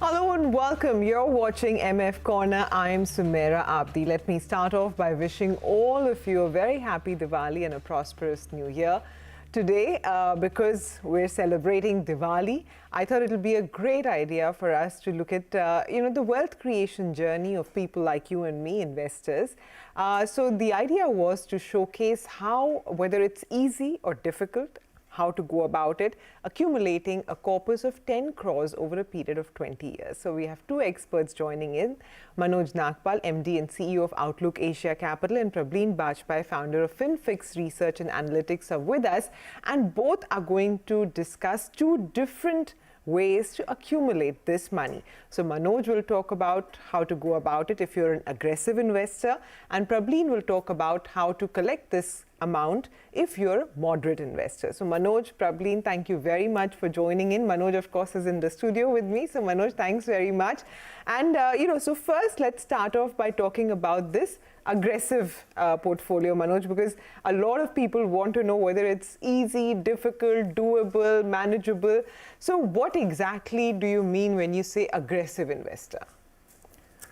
Hello and welcome. You're watching MF Corner. I'm Sumaira Abdi. Let me start off by wishing all of you a very happy Diwali and a prosperous new year. Today, because we're celebrating Diwali, I thought it would be a great idea for us to look at, the wealth creation journey of people like you and me, investors. So the idea was to showcase how, whether it's easy or difficult, how to go about it, accumulating a corpus of 10 crores over a period of 20 years. So we have two experts joining in, Manoj Nagpal, MD and CEO of Outlook Asia Capital, and Prableen Bajpai, founder of Finfix Research and Analytics, are with us. And both are going to discuss two different ways to accumulate this money. So Manoj will talk about how to go about it if you're an aggressive investor, and Prableen will talk about how to collect this amount if you're a moderate investor. So Manoj, Prableen, thank you very much for joining in. Manoj, of course, is in the studio with me. So Manoj, thanks very much. And, so first let's start off by talking about this aggressive portfolio, Manoj, because a lot of people want to know whether it's easy, difficult, doable, manageable. So what exactly do you mean when you say aggressive investor?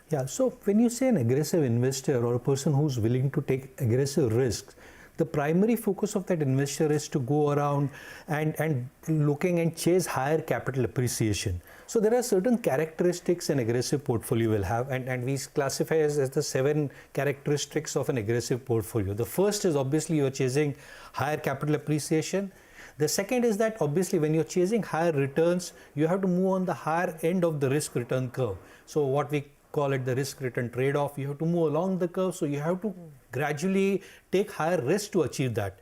Yeah, so when you say an aggressive investor or a person who's willing to take aggressive risks, the primary focus of that investor is to go around and looking and chase higher capital appreciation. So there are certain characteristics an aggressive portfolio will have, and we classify as the 7 characteristics of an aggressive portfolio. The first is obviously you're chasing higher capital appreciation. The second is that obviously when you're chasing higher returns, you have to move on the higher end of the risk return curve. So what we call it the risk return trade-off, you have to move along the curve, so you have to gradually take higher risk to achieve that.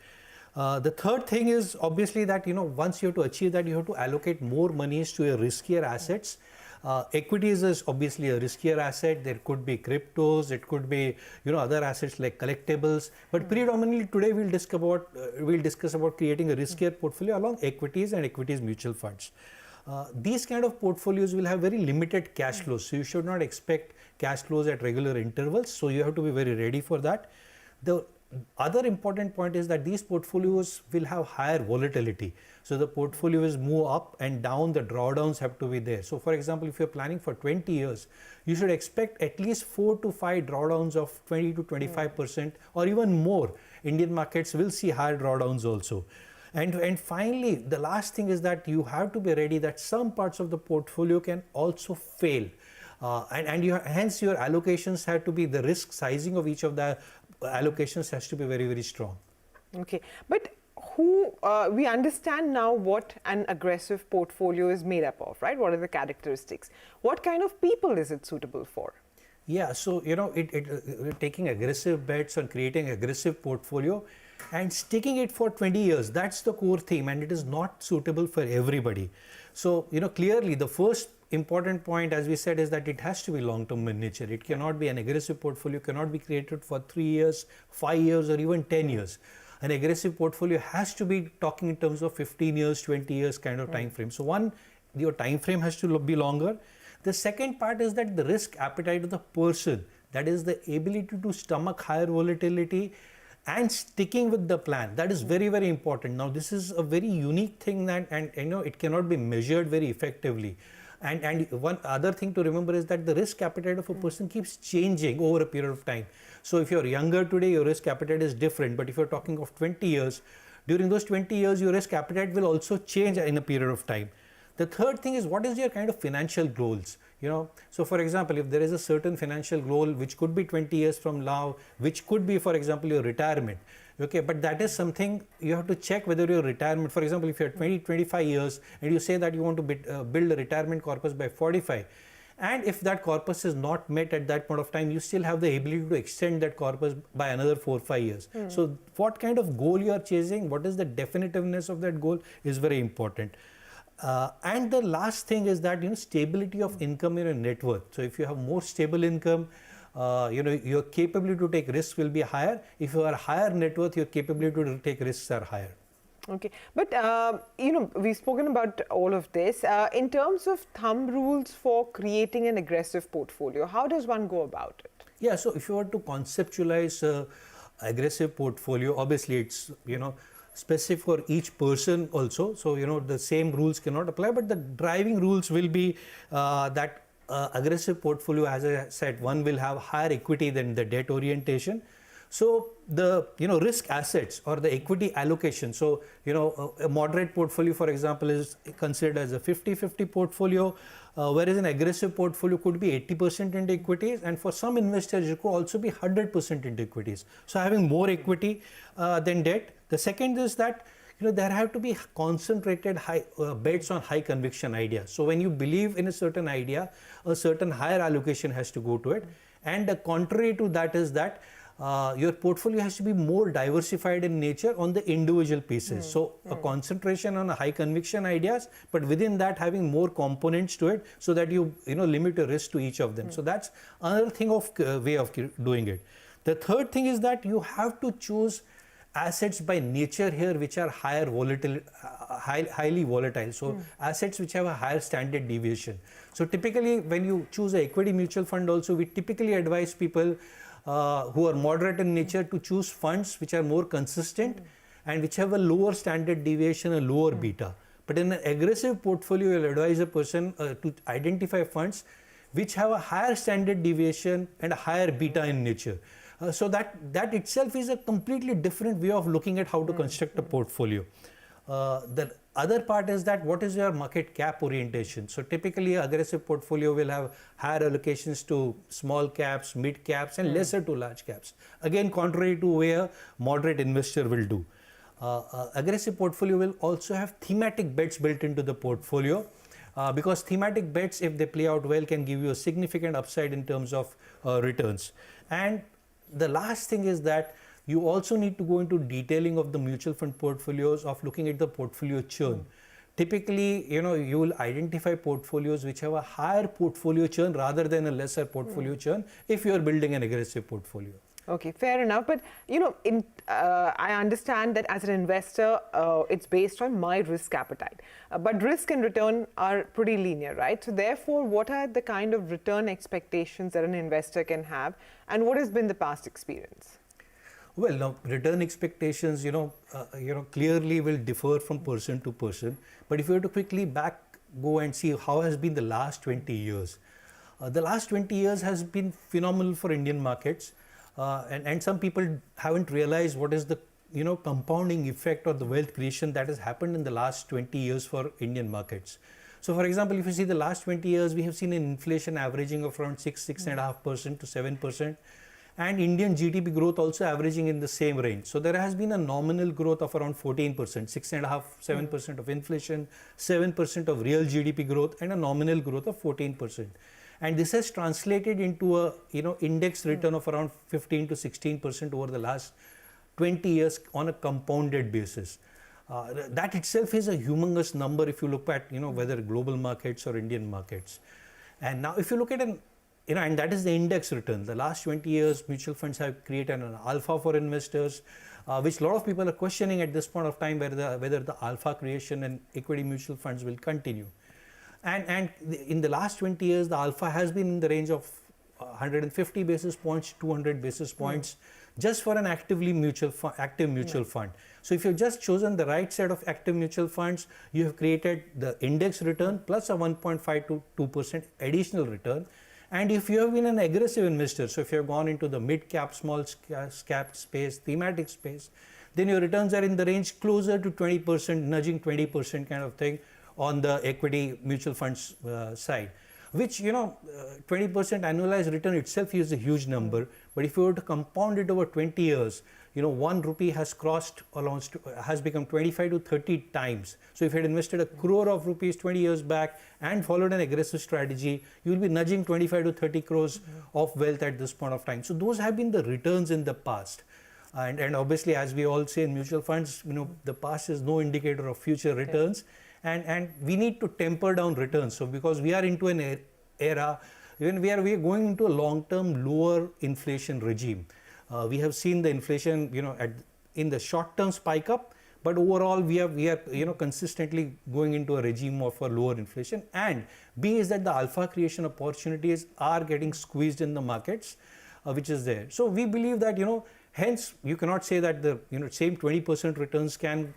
The third thing is obviously that once you have to achieve that, you have to allocate more monies to your riskier assets. Equities is obviously a riskier asset. There could be cryptos, it could be other assets like collectibles, but predominantly today we'll discuss about creating a riskier portfolio along equities and equities mutual funds. These kind of portfolios will have very limited cash flows, so you should not expect cash flows at regular intervals, so you have to be very ready for that. The other important point is that these portfolios will have higher volatility, so the portfolios move up and down, the drawdowns have to be there. So for example, if you're planning for 20 years, you should expect at least 4 to 5 drawdowns of 20 to 25% or even more. Indian markets will see higher drawdowns also. And finally, the last thing is that you have to be ready that some parts of the portfolio can also fail. Hence your allocations have to be, the risk sizing of each of the allocations has to be very, very strong. Okay, but we understand now what an aggressive portfolio is made up of, right? What are the characteristics? What kind of people is it suitable for? Yeah, so taking aggressive bets on creating aggressive portfolio and sticking it for 20 years, that's the core theme, and it is not suitable for everybody. So clearly the first important point, as we said, is that it has to be long-term in nature. It cannot be, an aggressive portfolio cannot be created for 3 years, 5 years, or even 10 years. An aggressive portfolio has to be talking in terms of 15 years, 20 years kind of time frame. So one, your time frame has to be longer. The second part is that the risk appetite of the person, that is the ability to stomach higher volatility and sticking with the plan, that is very, very important. Now this is a very unique thing that, and it cannot be measured very effectively. And one other thing to remember is that the risk appetite of a person keeps changing over a period of time. So if you're younger today, your risk appetite is different, but if you're talking of 20 years, during those 20 years, your risk appetite will also change in a period of time. The third thing is, what is your kind of financial goals? So for example, if there is a certain financial goal which could be 20 years from now, which could be, for example, your retirement. Okay, but that is something you have to check whether your retirement, for example, if you're 25 years and you say that you want to build a retirement corpus by 45, and if that corpus is not met at that point of time, you still have the ability to extend that corpus by another 4 or 5 years. So what kind of goal you are chasing, what is the definitiveness of that goal is very important. And the last thing is that stability of income in your net worth. So if you have more stable income, your capability to take risks will be higher. If you are higher net worth, your capability to take risks are higher. Okay, but we've spoken about all of this. In terms of thumb rules for creating an aggressive portfolio, how does one go about it? Yeah, so if you were to conceptualize aggressive portfolio, obviously it's specific for each person also. So, the same rules cannot apply, but the driving rules will be that aggressive portfolio, as I said, one will have higher equity than the debt orientation. So the risk assets or the equity allocation. So a moderate portfolio, for example, is considered as a 50-50 portfolio, whereas an aggressive portfolio could be 80% into equities, and for some investors it could also be 100% into equities. So having more equity than debt. The second is that there have to be concentrated high bets on high conviction ideas. So when you believe in a certain idea, a certain higher allocation has to go to it. And the contrary to that is that your portfolio has to be more diversified in nature on the individual pieces. So a concentration on high conviction ideas, but within that having more components to it, so that you limit your risk to each of them. So that's another thing of way of doing it. The third thing is that you have to choose assets by nature here which are higher volatile, highly volatile. So assets which have a higher standard deviation. So typically when you choose an equity mutual fund also, we typically advise people who are moderate in nature to choose funds which are more consistent and which have a lower standard deviation, a lower beta. But in an aggressive portfolio, you'll advise a person to identify funds which have a higher standard deviation and a higher beta in nature. So that itself is a completely different way of looking at how to construct a portfolio. The other part is that what is your market cap orientation. So typically aggressive portfolio will have higher allocations to small caps, mid caps and lesser to large caps. Again, contrary to where moderate investor will do. Aggressive portfolio will also have thematic bets built into the portfolio because thematic bets, if they play out well, can give you a significant upside in terms of returns. And the last thing is that you also need to go into detailing of the mutual fund portfolios, of looking at the portfolio churn. Typically, you will identify portfolios which have a higher portfolio churn rather than a lesser portfolio churn if you are building an aggressive portfolio. Okay, fair enough. But, I understand that as an investor, it's based on my risk appetite. But risk and return are pretty linear, right? So therefore, what are the kind of return expectations that an investor can have? And what has been the past experience? Well, now return expectations, clearly will differ from person to person. But if you were to quickly go and see how has been the last 20 years, the last 20 years has been phenomenal for Indian markets. And some people haven't realized what is the compounding effect or the wealth creation that has happened in the last 20 years for Indian markets. So for example, if you see the last 20 years, we have seen an inflation averaging of around 6.5% to 7%. And Indian GDP growth also averaging in the same range. So there has been a nominal growth of around 14%, 6.5%, 7% of inflation, 7% of real GDP growth, and a nominal growth of 14%. And this has translated into a index return of around 15 to 16% over the last 20 years on a compounded basis. That itself is a humongous number if you look at whether global markets or Indian markets. And now if you look at and that is the index return. The last 20 years, mutual funds have created an alpha for investors, which a lot of people are questioning at this point of time whether the alpha creation and equity mutual funds will continue. And in the last 20 years, the alpha has been in the range of 150 basis points, 200 basis points, just for an active mutual fund. So if you've just chosen the right set of active mutual funds, you have created the index return plus a 1.5 to 2% additional return. And if you have been an aggressive investor, so if you have gone into the mid cap, small cap space, thematic space, then your returns are in the range closer to 20%, nudging 20% kind of thing on the equity mutual funds side, which 20% annualized return itself is a huge number. But if you were to compound it over 20 years, 1 rupee has become 25 to 30 times. So if you had invested a crore of rupees 20 years back and followed an aggressive strategy, you will be nudging 25 to 30 crores of wealth at this point of time. So those have been the returns in the past. And obviously, as we all say in mutual funds, the past is no indicator of future returns. And we need to temper down returns. So because we are into an era when we are going into a long-term lower inflation regime. We have seen the inflation, in the short-term spike up, but overall we are consistently going into a regime of a lower inflation. And B is that the alpha creation opportunities are getting squeezed in the markets, which is there. So we believe that Hence, you cannot say that the same 20% returns can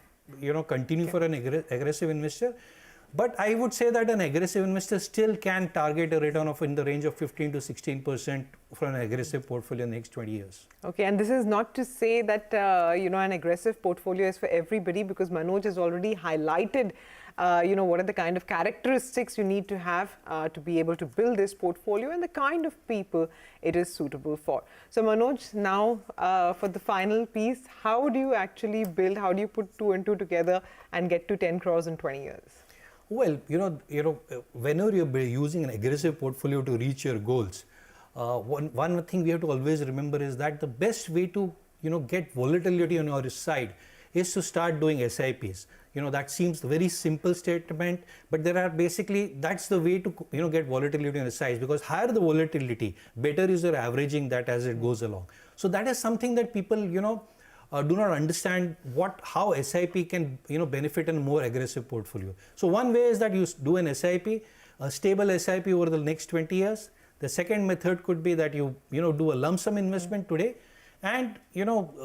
continue for an aggressive investor. But I would say that an aggressive investor still can target a return of in the range of 15 to 16% for an aggressive portfolio in the next 20 years. Okay, and this is not to say that an aggressive portfolio is for everybody, because Manoj has already highlighted what are the kind of characteristics you need to have to be able to build this portfolio and the kind of people it is suitable for. So Manoj, now for the final piece, how do you actually build, how do you put 2 and 2 together and get to 10 crores in 20 years? Well, whenever you're using an aggressive portfolio to reach your goals, one thing we have to always remember is that the best way to get volatility on your side is to start doing SIPs. That seems a very simple statement, but there are basically, that's the way to get volatility on your side, because higher the volatility, better is your averaging that as it goes along. So that is something that people do not understand how SIP can benefit in a more aggressive portfolio. So one way is that you do an SIP, a stable SIP over the next 20 years. The second method could be that you do a lump sum investment today and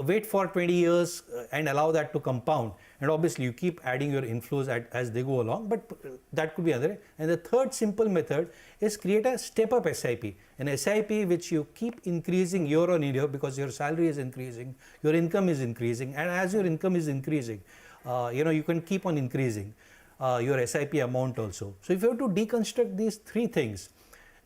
wait for 20 years and allow that to compound, and obviously you keep adding your inflows as they go along, but that could be other. And the third simple method is create a step up SIP, an SIP which you keep increasing year on year, because your salary is increasing, your income is increasing, and as your income is increasing, you can keep on increasing your SIP amount also. So if you have to deconstruct these 3 things,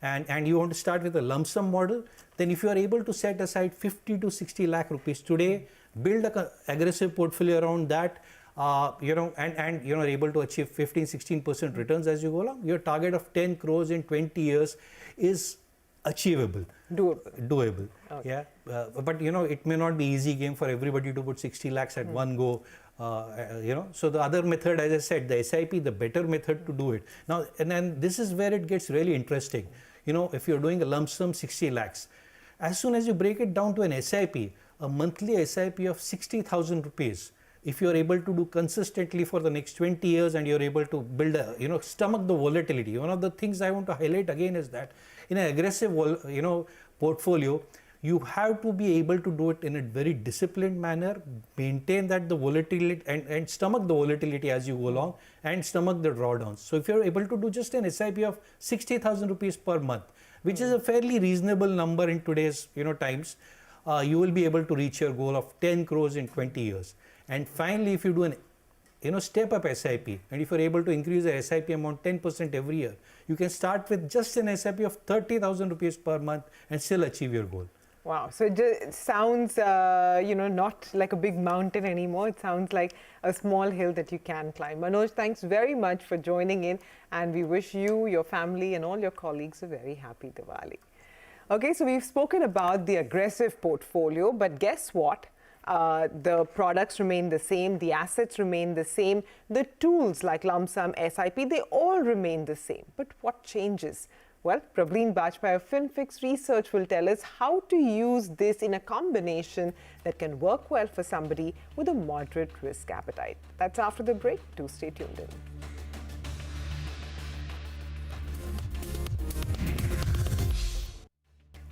and you want to start with a lump sum model, then if you are able to set aside 50 to 60 lakh rupees today, build an aggressive portfolio around that, and you're able to achieve 15-16% returns as you go along, your target of 10 crores in 20 years is achievable. Doable. Okay. Yeah. But it may not be easy game for everybody to put 60 lakhs at one go. So the other method, as I said, the SIP, the better method to do it. Now, and then this is where it gets really interesting. If you're doing a lump sum 60 lakhs, as soon as you break it down to an SIP, a monthly SIP of 60,000 rupees, if you're able to do consistently for the next 20 years and you're able to build a, stomach the volatility. One of the things I want to highlight again is that in an aggressive, portfolio, you have to be able to do it in a very disciplined manner, maintain that the volatility and stomach the volatility as you go along, and stomach the drawdowns. So if you're able to do just an SIP of 60,000 rupees per month, which is a fairly reasonable number in today's times, you will be able to reach your goal of 10 crores in 20 years. And finally, if you do an step up SIP, and if you're able to increase the SIP amount 10% every year, you can start with just an SIP of 30,000 rupees per month and still achieve your goal. Wow. So it just sounds, not like a big mountain anymore. It sounds like a small hill that you can climb. Manoj, thanks very much for joining in, and we wish you, your family, and all your colleagues a very happy Diwali. Okay, so we've spoken about the aggressive portfolio, but guess what? The products remain the same, the assets remain the same, the tools like lump sum, SIP, they all remain the same. But what changes? Well, Prableen Bajpai of Finfix Research will tell us how to use this in a combination that can work well for somebody with a moderate risk appetite. That's after the break. Do stay tuned in.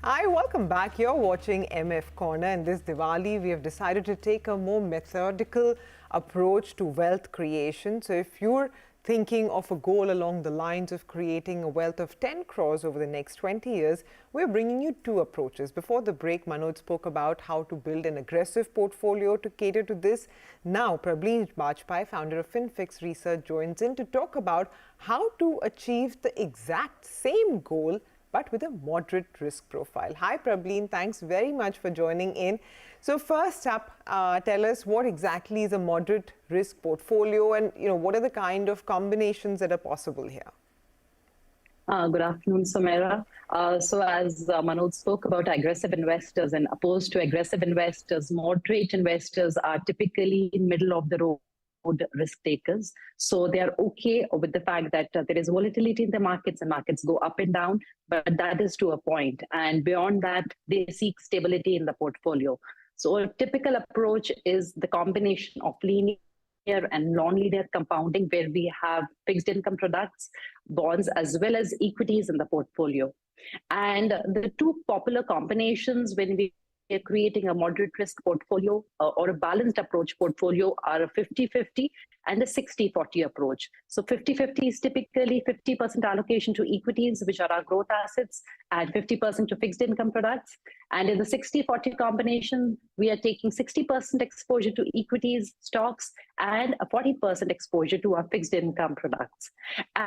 Hi, welcome back. You're watching MF Corner, and this Diwali, we have decided to take a more methodical approach to wealth creation. So if you're thinking of a goal along the lines of creating a wealth of 10 crores over the next 20 years, we're bringing you 2 approaches. Before the break, Manoj spoke about how to build an aggressive portfolio to cater to this. Now, Prableen Bajpai, founder of Finfix Research, joins in to talk about how to achieve the exact same goal but with a moderate risk profile. Hi, Prableen. Thanks very much for joining in. So first up, tell us what exactly is a moderate risk portfolio, and what are the kind of combinations that are possible here? Good afternoon, Sumaira. So as Manoj spoke about aggressive investors, and opposed to aggressive investors, moderate investors are typically in middle of the road risk takers. So they are okay with the fact that there is volatility in the markets and markets go up and down, but that is to a point. And beyond that, they seek stability in the portfolio. So a typical approach is the combination of linear and non-linear compounding, where we have fixed income products, bonds, as well as equities in the portfolio. And the 2 popular combinations when we are creating a moderate risk portfolio or a balanced approach portfolio are a 50-50 and a 60-40 approach. So 50-50 is typically 50% allocation to equities, which are our growth assets, and 50% to fixed income products. And in the 60-40 combination, we are taking 60% exposure to equities, stocks, and a 40% exposure to our fixed income products.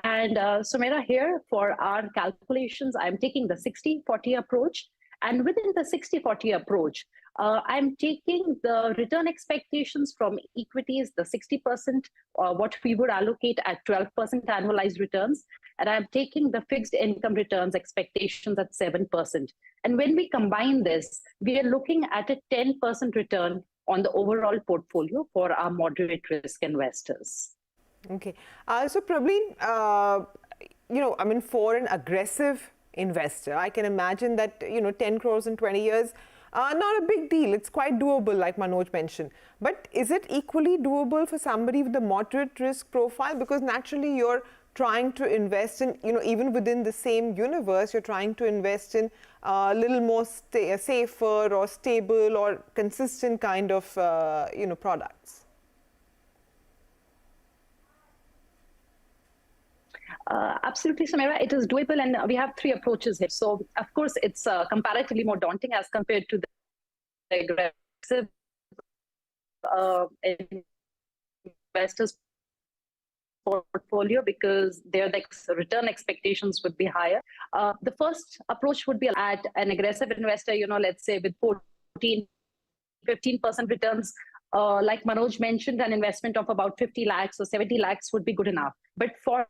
And Sumera, here for our calculations, I'm taking the 60-40 approach. And within the 60-40 approach, I'm taking the return expectations from equities, the 60%, what we would allocate at 12% annualized returns. And I'm taking the fixed income returns expectations at 7%. And when we combine this, we are looking at a 10% return on the overall portfolio for our moderate risk investors. Okay. So Prableen, I mean, for an aggressive investor, I can imagine that, 10 crores in 20 years, not a big deal. It's quite doable, like Manoj mentioned. But is it equally doable for somebody with a moderate risk profile? Because naturally you're trying to invest in, even within the same universe, you're trying to invest in a little more safer or stable or consistent kind of, products. Absolutely, Samira. It is doable, and we have three approaches here. So, of course, it's comparatively more daunting as compared to the aggressive investors' portfolio, because their return expectations would be higher. The first approach would be at an aggressive investor, let's say with 14-15% returns. Like Manoj mentioned, an investment of about 50 lakhs or 70 lakhs would be good enough. But for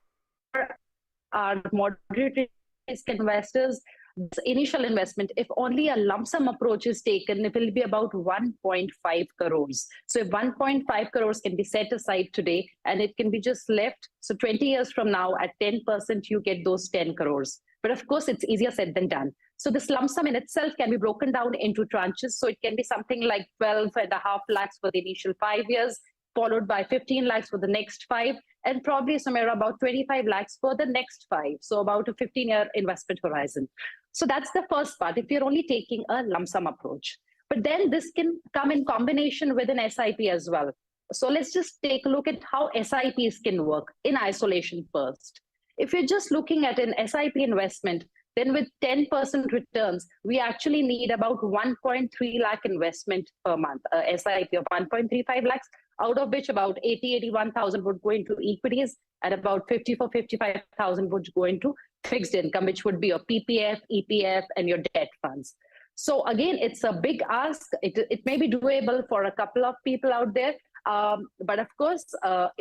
our moderate risk investors, this initial investment, if only a lump sum approach is taken, it will be about 1.5 crores. So if 1.5 crores can be set aside today and it can be just left, so 20 years from now at 10%, you get those 10 crores. But of course, it's easier said than done. So this lump sum in itself can be broken down into tranches. So it can be something like 12.5 lakhs for the initial 5 years, followed by 15 lakhs for the next 5, and probably somewhere about 25 lakhs for the next 5. So about a 15-year investment horizon. So that's the first part, if you're only taking a lump sum approach. But then this can come in combination with an SIP as well. So let's just take a look at how SIPs can work in isolation first. If you're just looking at an SIP investment, then with 10% returns, we actually need about 1.3 lakh investment per month, a SIP of 1.35 lakhs, out of which about 81,000 would go into equities and about 55,000 would go into fixed income, which would be your PPF, EPF, and your debt funds. So again, it's a big ask. It may be doable for a couple of people out there, but of course,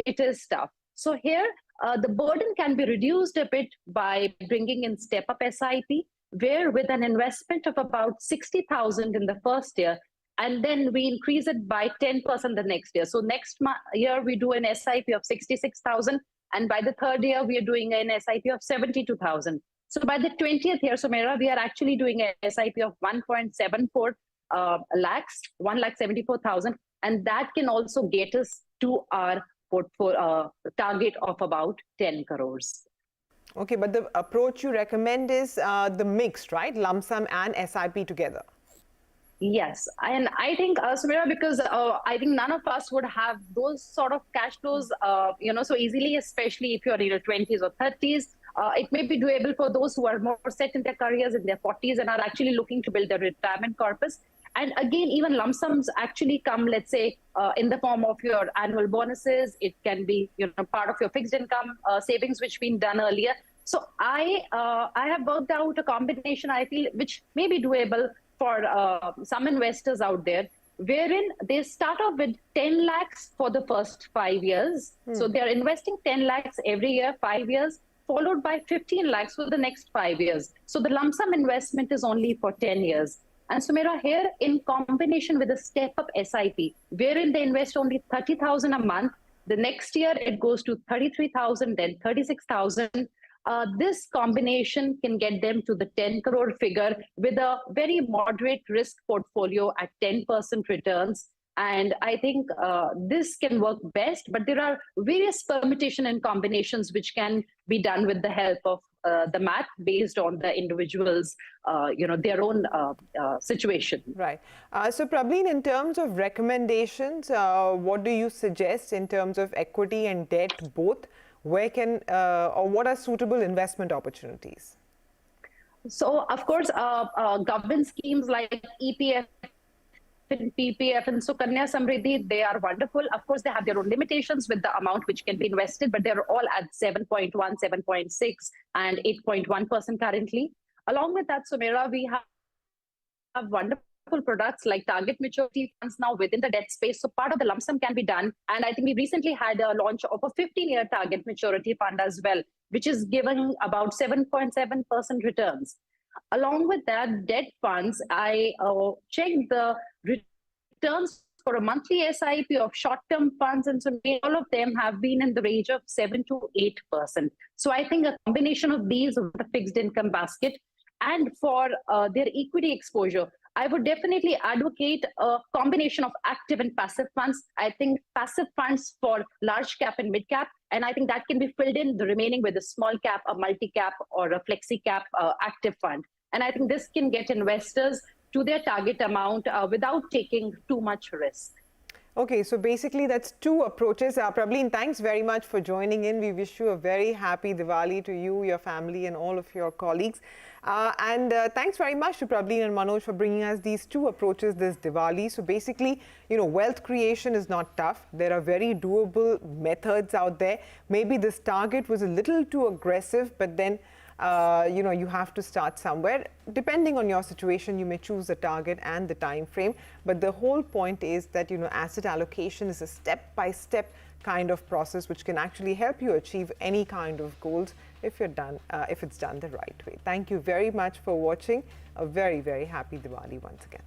it is tough. So here, the burden can be reduced a bit by bringing in step-up SIP, where with an investment of about 60,000 in the first year, and then we increase it by 10% the next year. So next year, we do an SIP of 66,000, and by the third year, we are doing an SIP of 72,000. So by the 20th year, Sumera, we are actually doing a SIP of 1.74 lakhs, 1,74,000, and that can also get us to our target of about 10 crores. Okay, but the approach you recommend is the mixed, right? Lump sum and SIP together. Yes, and I think, Sumera, because I think none of us would have those sort of cash flows, so easily, especially if you're in your 20s or 30s. It may be doable for those who are more set in their careers in their 40s and are actually looking to build a retirement corpus. And again, even lump sums actually come, let's say, in the form of your annual bonuses. It can be, part of your fixed income savings, which been done earlier. So I have worked out a combination, I feel, which may be doable for some investors out there, wherein they start off with 10 lakhs for the first 5 years. So they're investing 10 lakhs every year, 5 years, followed by 15 lakhs for the next 5 years. So the lump sum investment is only for 10 years. And Sumera, here in combination with a step-up SIP, wherein they invest only 30,000 a month, the next year it goes to 33,000, then 36,000. This combination can get them to the 10 crore figure with a very moderate risk portfolio at 10% returns. And I think this can work best, but there are various permutation and combinations which can be done with the help of the math based on the individual's, their own situation. Right. So, Prableen, in terms of recommendations, what do you suggest in terms of equity and debt both? Where can or what are suitable investment opportunities? So, of course, government schemes like EPF and PPF and Sukanya Samriddhi, they are wonderful. Of course, they have their own limitations with the amount which can be invested, but they're all at 7.1, 7.6, and 8.1% currently. Along with that, Sumaira, we have wonderful products like target maturity funds now within the debt space. So part of the lump sum can be done. And I think we recently had a launch of a 15-year target maturity fund as well, which is giving about 7.7% returns. Along with that, debt funds, I checked the returns for a monthly SIP of short-term funds, and so all of them have been in the range of 7 to 8%. So I think a combination of these with the fixed income basket and for their equity exposure, I would definitely advocate a combination of active and passive funds. I think passive funds for large cap and mid cap, and I think that can be filled in the remaining with a small cap, a multi cap, or a flexi cap active fund. And I think this can get investors to their target amount without taking too much risk. Okay, so basically that's two approaches. Prableen, thanks very much for joining in. We wish you a very happy Diwali to you, your family, and all of your colleagues. And thanks very much to Prableen and Manoj for bringing us these two approaches this Diwali. So basically, wealth creation is not tough. There are very doable methods out there. Maybe this target was a little too aggressive, but then you have to start somewhere. Depending on your situation, you may choose the target and the time frame. But the whole point is that, asset allocation is a step-by-step kind of process which can actually help you achieve any kind of goals if it's done the right way. Thank you very much for watching. A very, very happy Diwali once again.